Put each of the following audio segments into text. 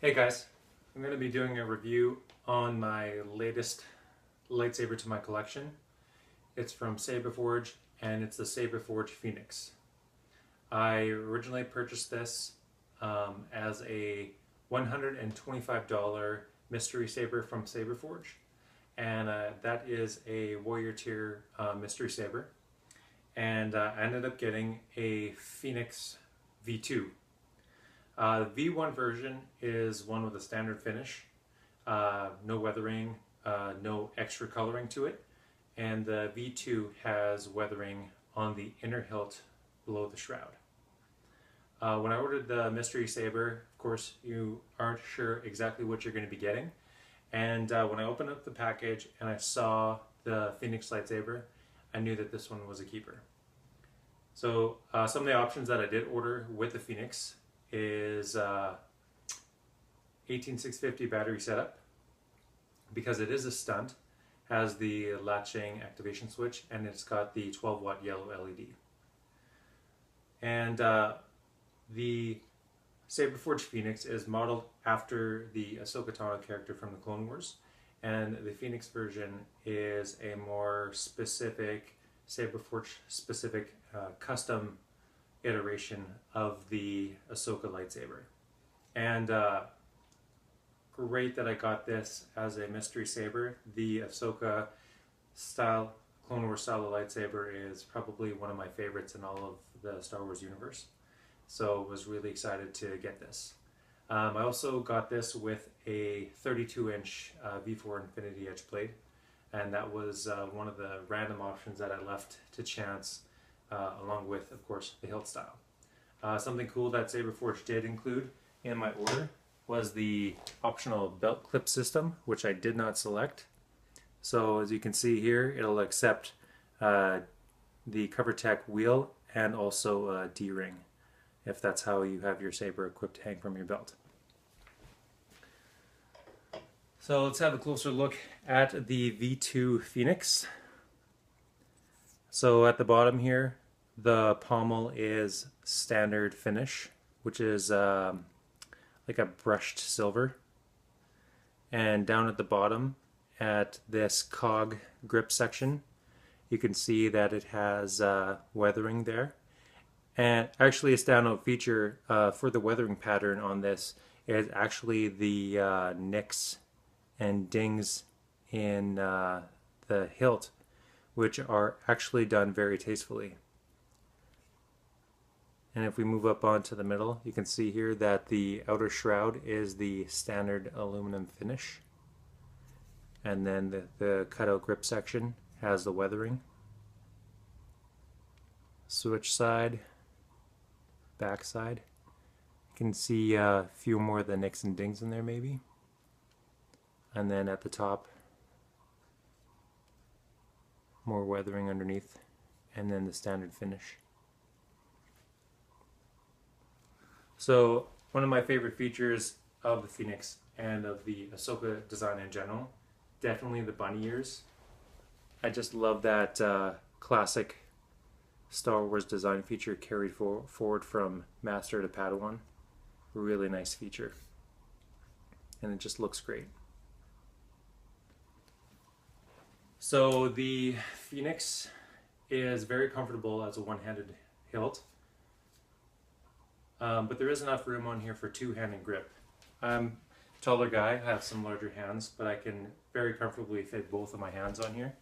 Hey guys, I'm going to be doing a review on my latest lightsaber to my collection. It's from Saberforge and it's the Saberforge Phoenix. I originally purchased this as a $125 Mystery Saber from Saberforge, and that is a Warrior Tier Mystery Saber. And I ended up getting a Phoenix V2. The V1 version is one with a standard finish, no weathering, no extra coloring to it, and the V2 has weathering on the inner hilt below the shroud. When I ordered the Mystery Saber, of course, you aren't sure exactly what you're going to be getting, and when I opened up the package and I saw the Phoenix lightsaber, I knew that this one was a keeper. So some of the options that I did order with the Phoenix is 18650 battery setup, because it is a stunt, has the latching activation switch, and it's got the 12-watt yellow LED. And the Saberforge Phoenix is modeled after the Ahsoka character from the Clone Wars, and the Phoenix version is a more specific Saberforge specific custom iteration of the Ahsoka lightsaber. And great that I got this as a mystery saber. The Ahsoka style, Clone Wars style of lightsaber is probably one of my favorites in all of the Star Wars universe. So was really excited to get this. I also got this with a 32-inch V4 Infinity Edge blade, and that was one of the random options that I left to chance, along with, of course, the hilt style. Something cool that Saberforge did include in my order was the optional belt clip system, which I did not select. So as you can see here, it'll accept the CoverTech wheel and also a D-ring, if that's how you have your saber equipped to hang from your belt. So let's have a closer look at the V2 Phoenix. So at the bottom here, the pommel is standard finish, which is like a brushed silver. And down at the bottom, at this cog grip section, you can see that it has weathering there. And actually a standout feature for the weathering pattern on this is actually the nicks and dings in the hilt, which are actually done very tastefully. And if we move up onto the middle, you can see here that the outer shroud is the standard aluminum finish. And then the cutout grip section has the weathering. Switch side, back side. You can see a few more of the nicks and dings in there maybe. And then at the top, more weathering underneath, and then the standard finish. So one of my favorite features of the Phoenix and of the Ahsoka design in general, definitely the bunny ears. I just love that classic Star Wars design feature carried forward from Master to Padawan. Really nice feature. And it just looks great. So the Phoenix is very comfortable as a one-handed hilt, but there is enough room on here for two-handed grip. I'm a taller guy, I have some larger hands, but I can very comfortably fit both of my hands on here.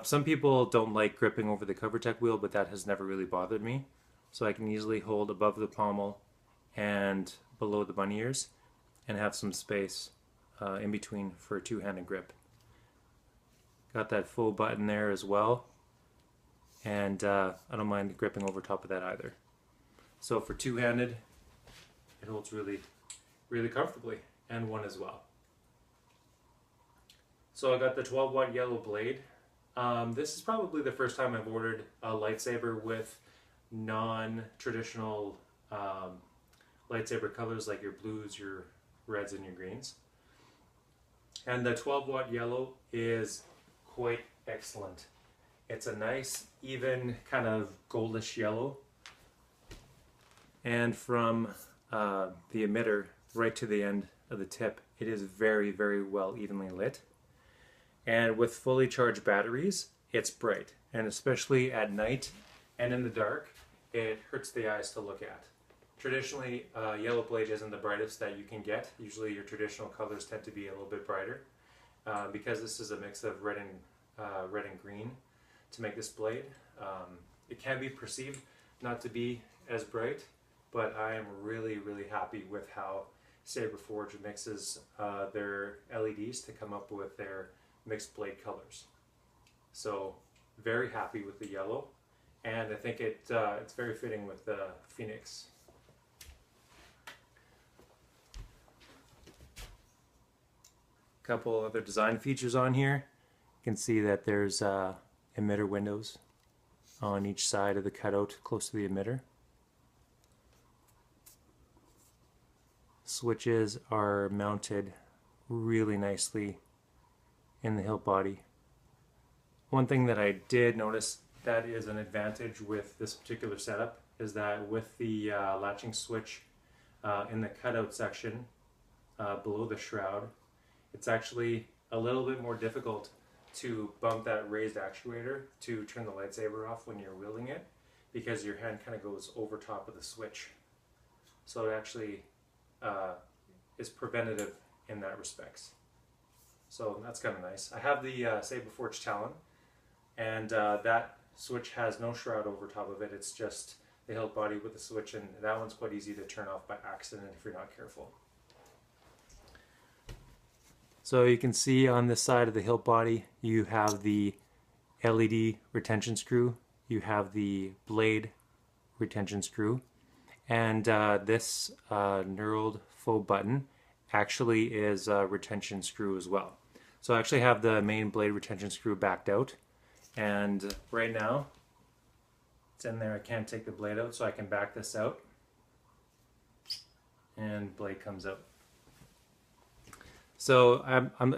Some people don't like gripping over the CoverTech wheel, but that has never really bothered me. So I can easily hold above the pommel and below the bunny ears and have some space in between for a two-handed grip. Got that full button there as well, and I don't mind gripping over top of that either. So for two-handed, it holds really, really comfortably, and one as well. So I got the 12-watt yellow blade. This is probably the first time I've ordered a lightsaber with non-traditional lightsaber colors like your blues, your reds, and your greens. And the 12-watt yellow is quite excellent. It's a nice, even kind of goldish yellow. And from the emitter, right to the end of the tip, it is very, very well evenly lit. And with fully charged batteries, it's bright. And especially at night and in the dark, it hurts the eyes to look at. Traditionally, yellow blade isn't the brightest that you can get. Usually your traditional colors tend to be a little bit brighter. Because this is a mix of red and green to make this blade, it can be perceived not to be as bright, but I am really, really happy with how Saberforge mixes their LEDs to come up with their mixed blade colors. So very happy with the yellow, and I think it's very fitting with the Phoenix. Couple other design features on here. You can see that there's emitter windows on each side of the cutout close to the emitter. Switches are mounted really nicely in the hilt body. One thing that I did notice that is an advantage with this particular setup is that with the latching switch in the cutout section below the shroud, it's actually a little bit more difficult to bump that raised actuator to turn the lightsaber off when you're wielding it, because your hand kind of goes over top of the switch. So it actually is preventative in that respects. So that's kind of nice. I have the Saberforge Talon, and that switch has no shroud over top of it. It's just the hilt body with the switch, and that one's quite easy to turn off by accident if you're not careful. So you can see on this side of the hilt body, you have the LED retention screw, you have the blade retention screw, and this knurled faux button actually is a retention screw as well. So I actually have the main blade retention screw backed out, and right now it's in there. I can't take the blade out, so I can back this out, and blade comes out. So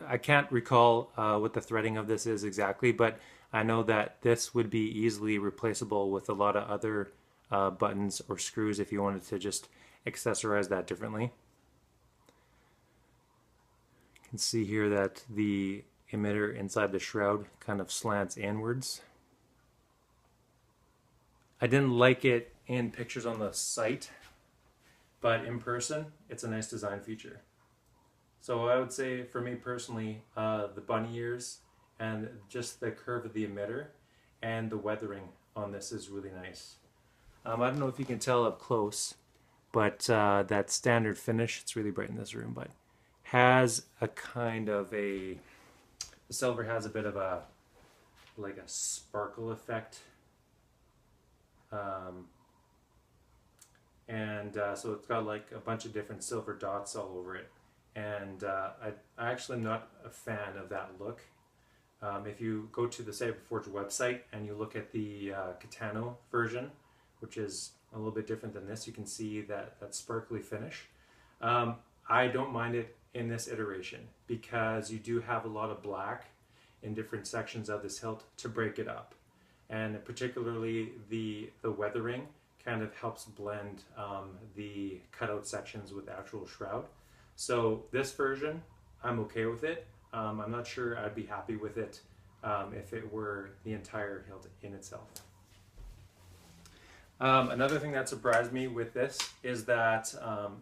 I can't recall what the threading of this is exactly, but I know that this would be easily replaceable with a lot of other buttons or screws if you wanted to just accessorize that differently. You can see here that the emitter inside the shroud kind of slants inwards. I didn't like it in pictures on the site, but in person, it's a nice design feature. So I would say, for me personally, the bunny ears and just the curve of the emitter and the weathering on this is really nice. I don't know if you can tell up close, but that standard finish, it's really bright in this room, but has a kind of the silver has a bit of a, like a sparkle effect. So it's got like a bunch of different silver dots all over it. And I actually am not a fan of that look. If you go to the Saberforge website and you look at the Katano version, which is a little bit different than this, you can see that sparkly finish. I don't mind it in this iteration because you do have a lot of black in different sections of this hilt to break it up. And particularly the weathering kind of helps blend the cutout sections with the actual shroud. So this version, I'm okay with it. I'm not sure I'd be happy with it if it were the entire hilt in itself. Another thing that surprised me with this is that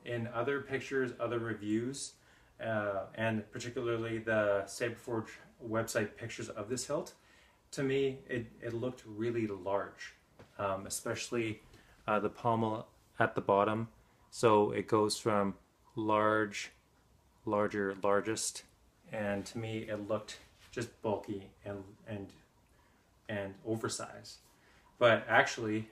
in other pictures, other reviews, and particularly the Saberforge website pictures of this hilt, to me it looked really large, especially the pommel at the bottom. So it goes from large, larger, largest, and to me it looked just bulky and oversized. But actually,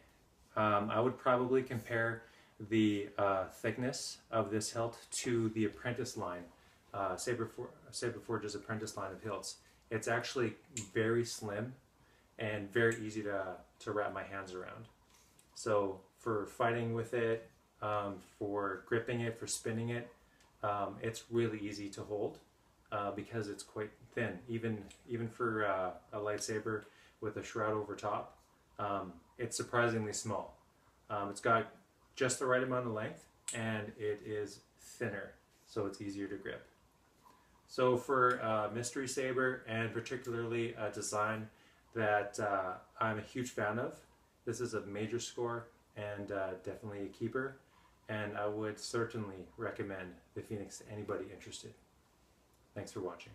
I would probably compare the thickness of this hilt to the Apprentice line, Saberforge's Apprentice line of hilts. It's actually very slim and very easy to wrap my hands around. So for fighting with it, for gripping it, for spinning it, it's really easy to hold because it's quite thin. Even for a lightsaber with a shroud over top, it's surprisingly small. It's got just the right amount of length, and it is thinner, so it's easier to grip. So for Mystery Saber, and particularly a design that I'm a huge fan of, this is a major score and definitely a keeper, and I would certainly recommend the Phoenix to anybody interested. Thanks for watching.